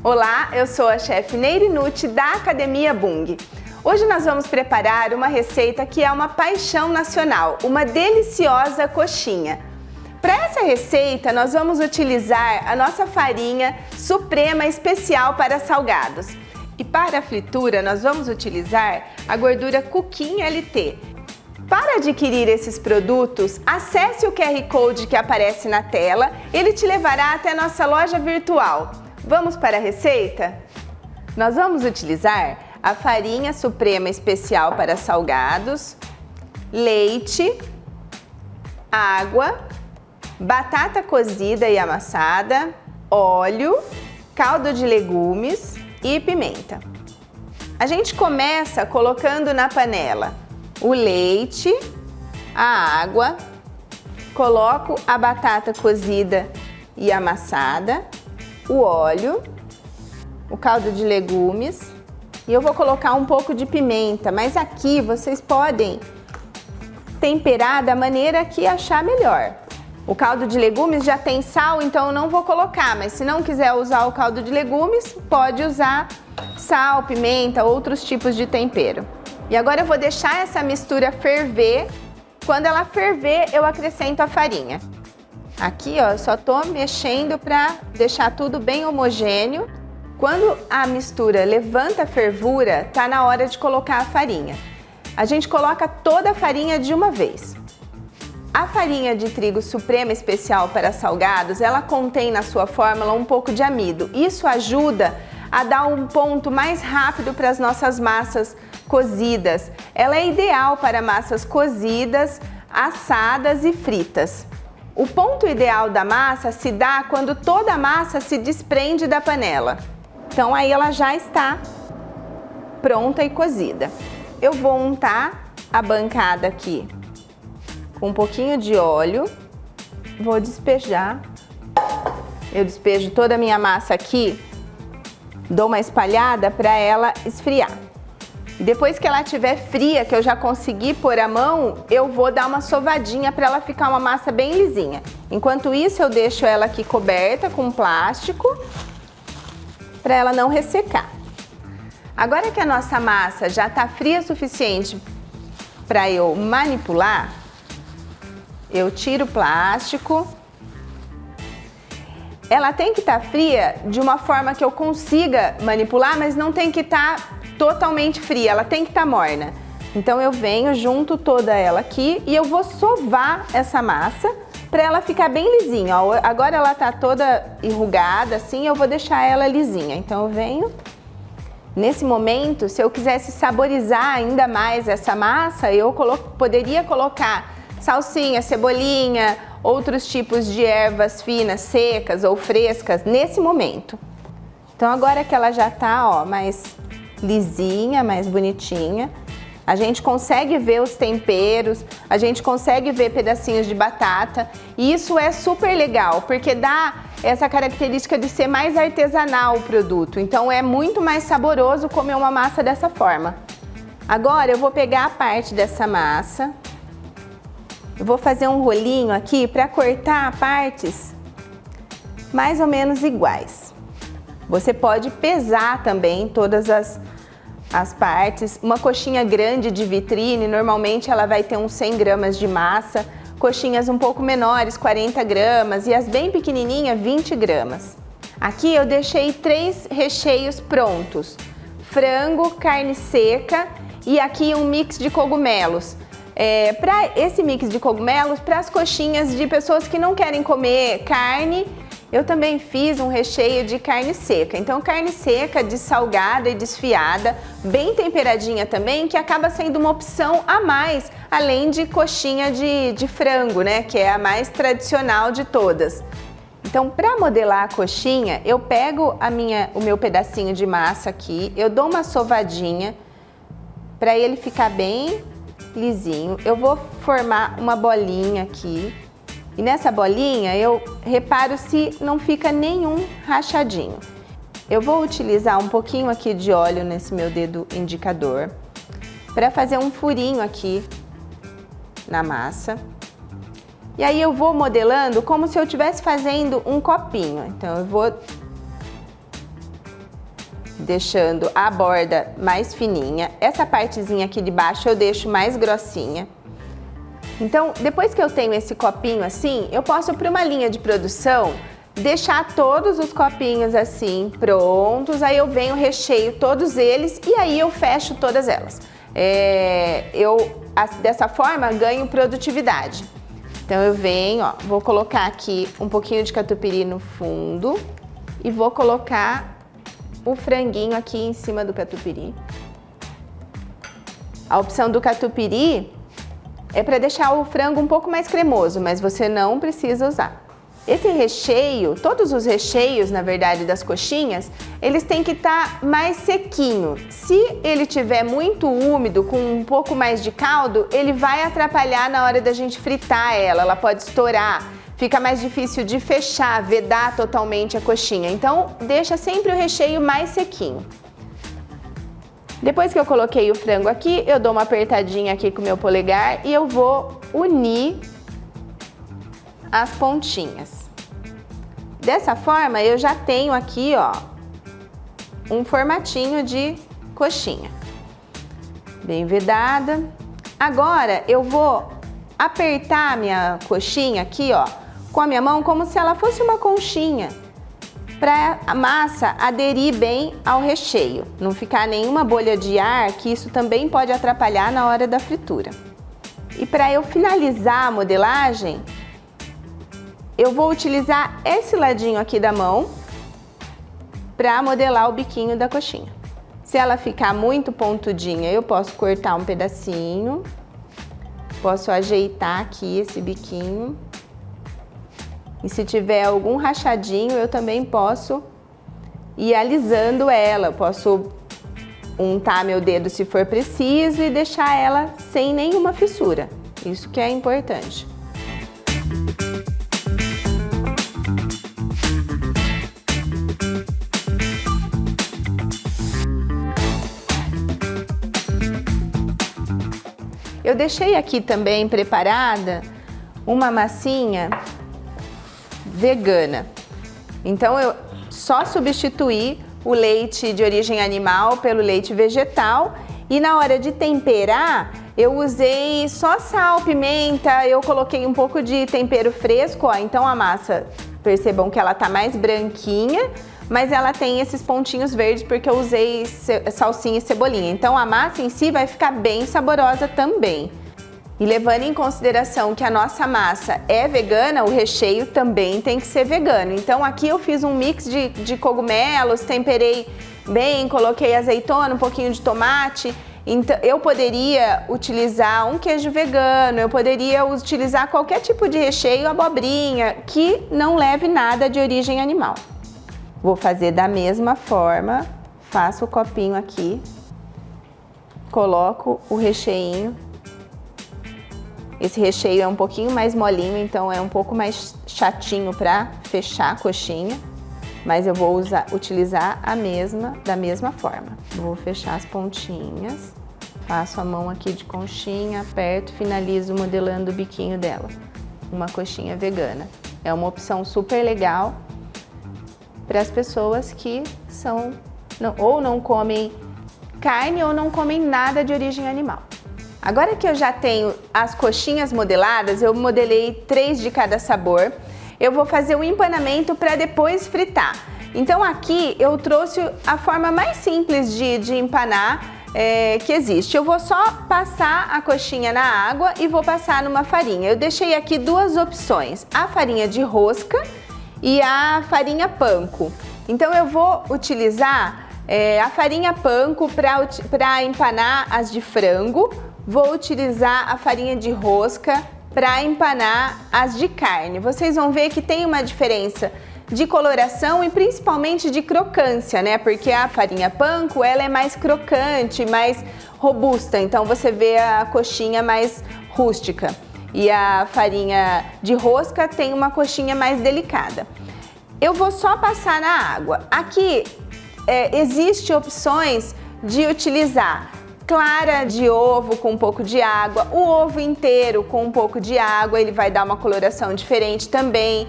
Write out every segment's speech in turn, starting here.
Olá, eu sou a chefe Neire Nucci da Academia Bung. Hoje nós vamos preparar uma receita que é uma paixão nacional, uma deliciosa coxinha. Para essa receita nós vamos utilizar a nossa farinha suprema especial para salgados. E para a fritura nós vamos utilizar a gordura Cooking LT. Para adquirir esses produtos, acesse o QR Code que aparece na tela, ele te levará até a nossa loja virtual. Vamos para a receita? Nós vamos utilizar a farinha suprema especial para salgados, leite, água, batata cozida e amassada, óleo, caldo de legumes e pimenta. A gente começa colocando na panela o leite, a água, coloco a batata cozida e amassada, o óleo, o caldo de legumes e eu vou colocar um pouco de pimenta, mas aqui vocês podem temperar da maneira que achar melhor. O caldo de legumes já tem sal, então eu não vou colocar, mas se não quiser usar o caldo de legumes, pode usar sal, pimenta, outros tipos de tempero. E agora eu vou deixar essa mistura ferver. Quando ela ferver, eu acrescento a farinha. Aqui, ó, eu só tô mexendo para deixar tudo bem homogêneo. Quando a mistura levanta a fervura, tá na hora de colocar a farinha. A gente coloca toda a farinha de uma vez. A farinha de trigo suprema especial para salgados, ela contém na sua fórmula um pouco de amido. Isso ajuda a dar um ponto mais rápido para as nossas massas cozidas. Ela é ideal para massas cozidas, assadas e fritas. O ponto ideal da massa se dá quando toda a massa se desprende da panela. Então aí ela já está pronta e cozida. Eu vou untar a bancada aqui com um pouquinho de óleo. Vou despejar. Eu despejo toda a minha massa aqui, dou uma espalhada para ela esfriar. Depois que ela estiver fria, que eu já consegui pôr a mão, eu vou dar uma sovadinha para ela ficar uma massa bem lisinha. Enquanto isso, eu deixo ela aqui coberta com plástico para ela não ressecar. Agora que a nossa massa já está fria o suficiente para eu manipular, eu tiro o plástico. Ela tem que estar fria de uma forma que eu consiga manipular, mas não tem que estar totalmente fria, ela tem que estar morna. Então eu venho, junto toda ela aqui e eu vou sovar essa massa para ela ficar bem lisinha. Ó, agora ela tá toda enrugada assim, eu vou deixar ela lisinha. Então eu venho. Nesse momento, se eu quisesse saborizar ainda mais essa massa, eu poderia colocar salsinha, cebolinha, outros tipos de ervas finas, secas ou frescas nesse momento. Então agora que ela já tá, ó, mais lisinha, mais bonitinha, a gente consegue ver os temperos, a gente consegue ver pedacinhos de batata e isso é super legal porque dá essa característica de ser mais artesanal o produto, então é muito mais saboroso comer uma massa dessa forma. Agora eu vou pegar a parte dessa massa, eu vou fazer um rolinho aqui para cortar partes mais ou menos iguais. Você pode pesar também todas as partes. Uma coxinha grande de vitrine, normalmente ela vai ter uns 100 gramas de massa. Coxinhas um pouco menores, 40 gramas. E as bem pequenininhas, 20 gramas. Aqui eu deixei 3 recheios prontos. Frango, carne seca e aqui um mix de cogumelos. Para esse mix de cogumelos, para as coxinhas de pessoas que não querem comer carne, eu também fiz um recheio de carne seca. Então carne seca, dessalgada e desfiada, bem temperadinha também, que acaba sendo uma opção a mais, além de coxinha de frango, né, que é a mais tradicional de todas. Então para modelar a coxinha, eu pego o meu pedacinho de massa aqui, eu dou uma sovadinha para ele ficar bem lisinho. Eu vou formar uma bolinha aqui. E nessa bolinha eu reparo se não fica nenhum rachadinho. Eu vou utilizar um pouquinho aqui de óleo nesse meu dedo indicador para fazer um furinho aqui na massa. E aí eu vou modelando como se eu estivesse fazendo um copinho. Então eu vou deixando a borda mais fininha. Essa partezinha aqui de baixo eu deixo mais grossinha. Então, depois que eu tenho esse copinho assim, eu posso para uma linha de produção deixar todos os copinhos assim prontos, aí eu venho, recheio todos eles e aí eu fecho todas elas. Dessa forma ganho produtividade. Então eu venho, ó, vou colocar aqui um pouquinho de catupiry no fundo e vou colocar o franguinho aqui em cima do catupiry. A opção do catupiry é para deixar o frango um pouco mais cremoso, mas você não precisa usar. Esse recheio, todos os recheios, na verdade, das coxinhas, eles têm que estar mais sequinho. Se ele tiver muito úmido, com um pouco mais de caldo, ele vai atrapalhar na hora da gente fritar ela pode estourar, fica mais difícil de fechar, vedar totalmente a coxinha. Então, deixa sempre o recheio mais sequinho. Depois que eu coloquei o frango aqui, eu dou uma apertadinha aqui com o meu polegar e eu vou unir as pontinhas. Dessa forma, eu já tenho aqui, ó, um formatinho de coxinha. Bem vedada. Agora, eu vou apertar a minha coxinha aqui, ó, com a minha mão como se ela fosse uma conchinha, para a massa aderir bem ao recheio, não ficar nenhuma bolha de ar, que isso também pode atrapalhar na hora da fritura. E para eu finalizar a modelagem, eu vou utilizar esse ladinho aqui da mão para modelar o biquinho da coxinha. Se ela ficar muito pontudinha, eu posso cortar um pedacinho, posso ajeitar aqui esse biquinho. E se tiver algum rachadinho, eu também posso ir alisando ela. Eu posso untar meu dedo se for preciso e deixar ela sem nenhuma fissura. Isso que é importante. Eu deixei aqui também preparada uma massinha vegana. Então eu só substituí o leite de origem animal pelo leite vegetal e na hora de temperar eu usei só sal, pimenta, eu coloquei um pouco de tempero fresco, ó, então a massa, percebam que ela tá mais branquinha, mas ela tem esses pontinhos verdes porque eu usei salsinha e cebolinha. Então a massa em si vai ficar bem saborosa também. E levando em consideração que a nossa massa é vegana, o recheio também tem que ser vegano. Então aqui eu fiz um mix de cogumelos, temperei bem, coloquei azeitona, um pouquinho de tomate. Então eu poderia utilizar um queijo vegano, eu poderia utilizar qualquer tipo de recheio, abobrinha, que não leve nada de origem animal. Vou fazer da mesma forma, faço o copinho aqui, coloco o recheinho. Esse recheio é um pouquinho mais molinho, então é um pouco mais chatinho para fechar a coxinha, mas eu vou utilizar da mesma forma. Vou fechar as pontinhas, faço a mão aqui de conchinha, aperto, finalizo modelando o biquinho dela. Uma coxinha vegana. É uma opção super legal para as pessoas que ou não comem carne ou não comem nada de origem animal. Agora que eu já tenho as coxinhas modeladas, eu modelei 3 de cada sabor. Eu vou fazer o empanamento para depois fritar. Então aqui eu trouxe a forma mais simples de empanar que existe. Eu vou só passar a coxinha na água e vou passar numa farinha. Eu deixei aqui 2 opções, a farinha de rosca e a farinha panko. Então eu vou utilizar a farinha panko para empanar as de frango. Vou utilizar a farinha de rosca para empanar as de carne. Vocês vão ver que tem uma diferença de coloração e principalmente de crocância, né? Porque a farinha panko, ela é mais crocante, mais robusta. Então você vê a coxinha mais rústica. E a farinha de rosca tem uma coxinha mais delicada. Eu vou só passar na água. Aqui existe opções de utilizar clara de ovo com um pouco de água, o ovo inteiro com um pouco de água, ele vai dar uma coloração diferente também.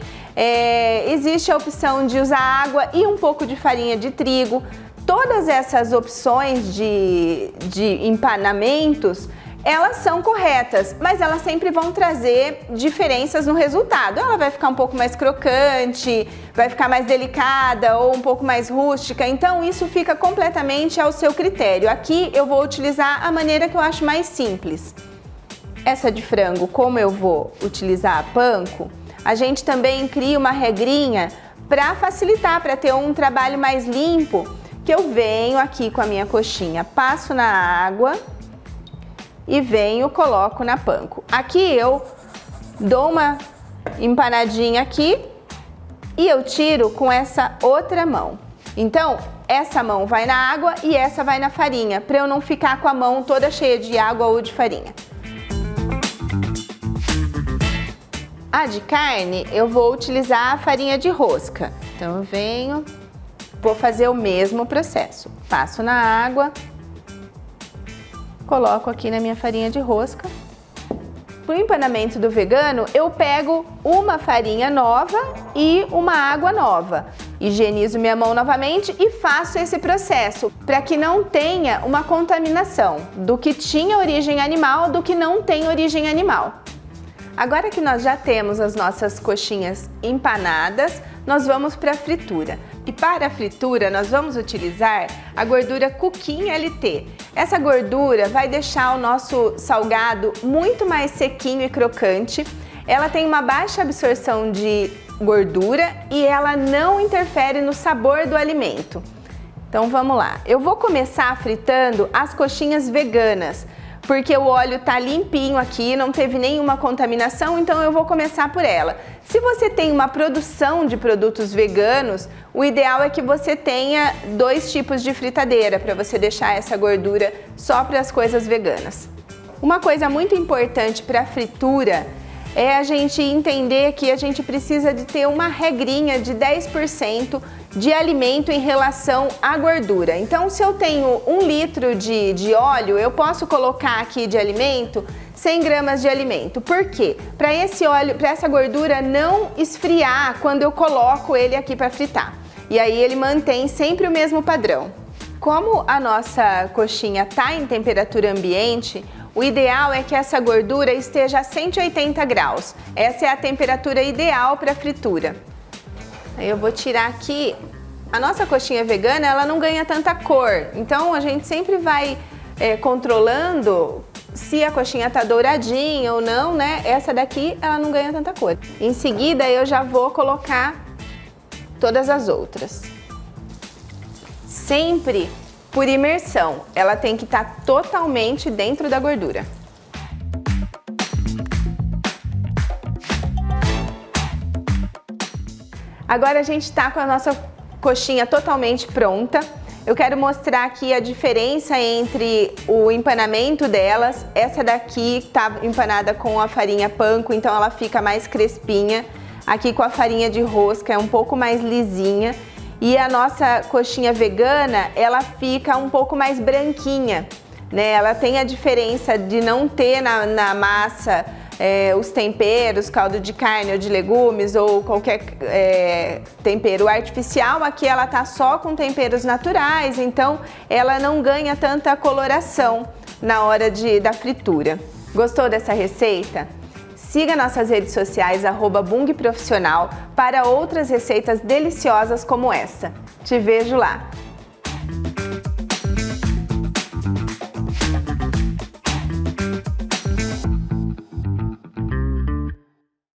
Existe a opção de usar água e um pouco de farinha de trigo. Todas essas opções de empanamentos, elas são corretas, mas elas sempre vão trazer diferenças no resultado. Ela vai ficar um pouco mais crocante, vai ficar mais delicada ou um pouco mais rústica, então isso fica completamente ao seu critério. Aqui eu vou utilizar a maneira que eu acho mais simples. Essa de frango, como eu vou utilizar a panko, a gente também cria uma regrinha para facilitar, para ter um trabalho mais limpo, que eu venho aqui com a minha coxinha, passo na água e venho, coloco na panko. Aqui eu dou uma empanadinha aqui e eu tiro com essa outra mão. Então, essa mão vai na água e essa vai na farinha, para eu não ficar com a mão toda cheia de água ou de farinha. A de carne, eu vou utilizar a farinha de rosca. Então, eu venho, vou fazer o mesmo processo. Passo na água, coloco aqui na minha farinha de rosca. Para o empanamento do vegano, eu pego uma farinha nova e uma água nova. Higienizo minha mão novamente e faço esse processo para que não tenha uma contaminação do que tinha origem animal do que não tem origem animal. Agora que nós já temos as nossas coxinhas empanadas, nós vamos para a fritura. E para a fritura, nós vamos utilizar a gordura Cooking LT. Essa gordura vai deixar o nosso salgado muito mais sequinho e crocante. Ela tem uma baixa absorção de gordura e ela não interfere no sabor do alimento. Então vamos lá. Eu vou começar fritando as coxinhas veganas, porque o óleo tá limpinho aqui, não teve nenhuma contaminação, então eu vou começar por ela. Se você tem uma produção de produtos veganos, o ideal é que você tenha 2 tipos de fritadeira para você deixar essa gordura só para as coisas veganas. Uma coisa muito importante para a fritura é a gente entender que a gente precisa de ter uma regrinha de 10% de alimento em relação à gordura. Então, se eu tenho 1 litro de óleo, eu posso colocar aqui de alimento 100 gramas de alimento. Por quê? Para esse óleo, para essa gordura não esfriar quando eu coloco ele aqui para fritar. E aí ele mantém sempre o mesmo padrão. Como a nossa coxinha está em temperatura ambiente, o ideal é que essa gordura esteja a 180 graus. Essa é a temperatura ideal para fritura. Aí eu vou tirar aqui. A nossa coxinha vegana, ela não ganha tanta cor. Então a gente sempre vai controlando se a coxinha tá douradinha ou não, né? Essa daqui, ela não ganha tanta cor. Em seguida, eu já vou colocar todas as outras. Sempre por imersão. Ela tem que estar totalmente dentro da gordura. Agora a gente tá com a nossa coxinha totalmente pronta. Eu quero mostrar aqui a diferença entre o empanamento delas. Essa daqui tá empanada com a farinha panko, então ela fica mais crespinha. Aqui com a farinha de rosca é um pouco mais lisinha. E a nossa coxinha vegana, ela fica um pouco mais branquinha, né? Ela tem a diferença de não ter na massa os temperos, caldo de carne ou de legumes ou qualquer tempero artificial. Aqui ela tá só com temperos naturais, então ela não ganha tanta coloração na hora da fritura. Gostou dessa receita? Siga nossas redes sociais @bungprofissional para outras receitas deliciosas como essa. Te vejo lá!